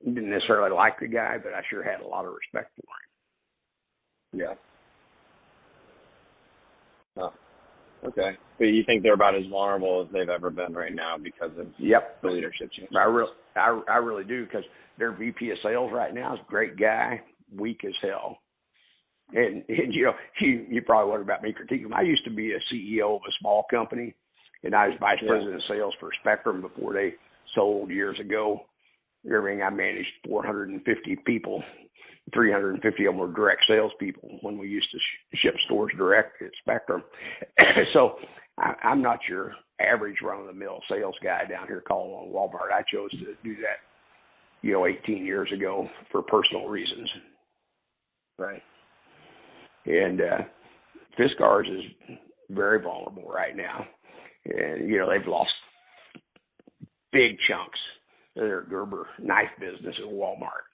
Didn't necessarily like the guy, but I sure had a lot of respect for him. Yeah. Oh, okay. So you think they're about as vulnerable as they've ever been right now because of the leadership change? I really do, because their VP of sales right now is a great guy, weak as hell. And you know, you probably wonder about me critiquing him. I used to be a CEO of a small company, and I was vice president of sales for Spectrum before they sold years ago. I managed 450 people. 350 of them were direct salespeople when we used to ship stores direct at Spectrum. So I'm not your average run-of-the-mill sales guy down here calling on Walmart. I chose to do that, 18 years ago for personal reasons. Right. And Fiskars is very vulnerable right now. And, they've lost big chunks of their Gerber knife business at Walmart.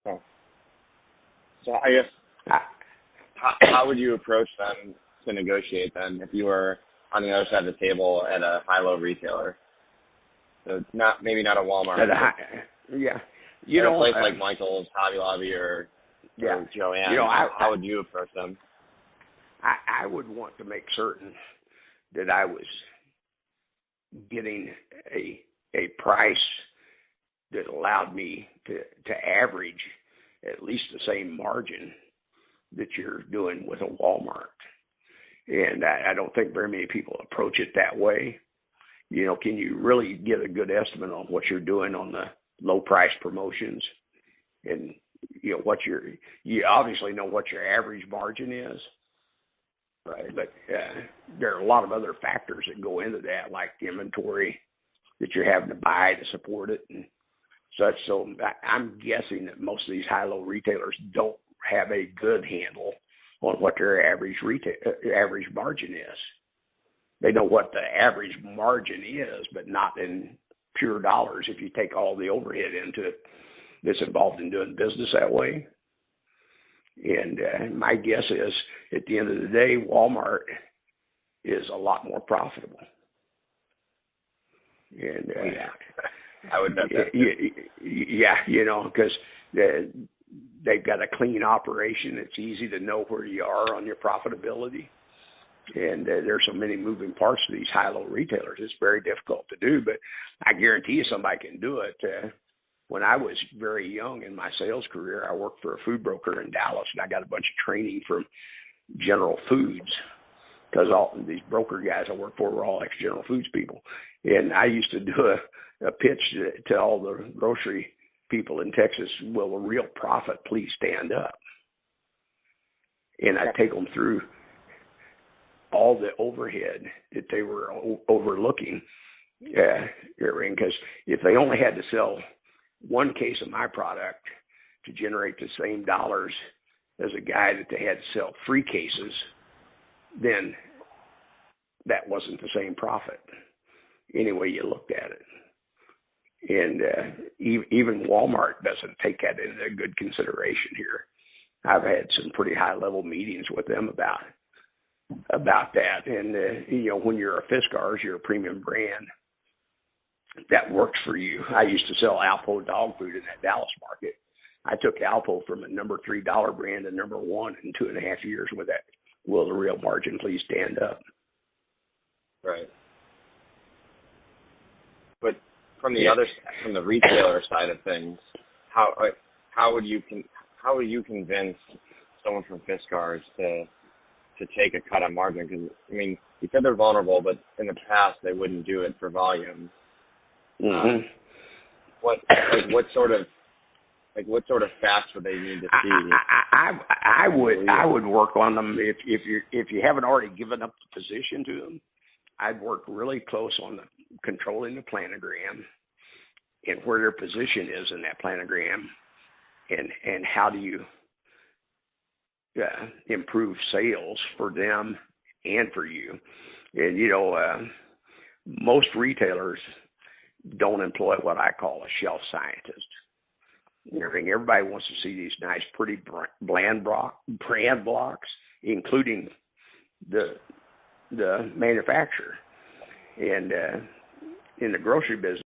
Oh. So I guess, how would you approach them to negotiate then if you were on the other side of the table at a high-low retailer? So maybe not a Walmart. A place like Michael's, Hobby Lobby, or Joanne. How would you approach them? I would want to make certain that I was getting a price that allowed me to average at least the same margin that you're doing with a Walmart. And I don't think very many people approach it that way. Can you really get a good estimate on what you're doing on the low price promotions? And, you obviously know what your average margin is, right? But there are a lot of other factors that go into that, like the inventory that you're having to buy to support it and such. So I'm guessing that most of these high-low retailers don't have a good handle on what their average margin is. They know what the average margin is, but not in pure dollars if you take all the overhead into it that's involved in doing business that way. And my guess is, at the end of the day, Walmart is a lot more profitable. And I would bet that. Because they've got a clean operation. It's easy to know where you are on your profitability. And there's so many moving parts to these high-low retailers. It's very difficult to do, but I guarantee you somebody can do it. When I was very young in my sales career, I worked for a food broker in Dallas, and I got a bunch of training from General Foods, because all these broker guys I worked for were all ex-General Foods people. And I used to do a pitch to all the grocery people in Texas, will a real prophet please stand up? And I'd take them through all the overhead that they were overlooking, because if they only had to sell one case of my product to generate the same dollars as a guy that they had to sell 3 cases, then that wasn't the same profit any way you looked at it. And even Walmart doesn't take that into good consideration here. I've had some pretty high-level meetings with them about that. And, when you're a Fiskars, you're a premium brand. That works for you. I used to sell Alpo dog food in that Dallas market. I took Alpo from a number $3 brand to number 1 in 2.5 years with that. Will the real margin please stand up? Right. But from the retailer side of things, how would you convince someone from Fiskars to take a cut on margin? Because you said they're vulnerable, but in the past they wouldn't do it for volume. Mm-hmm. What sort of facts would they need to see? I would work on them if you haven't already given up the position to them. I'd work really close on controlling the planogram and where their position is in that planogram, and how do you improve sales for them and for you. And most retailers don't employ what I call a shelf scientist. Everybody wants to see these nice, pretty brand blocks, including the manufacturer. And in the grocery business,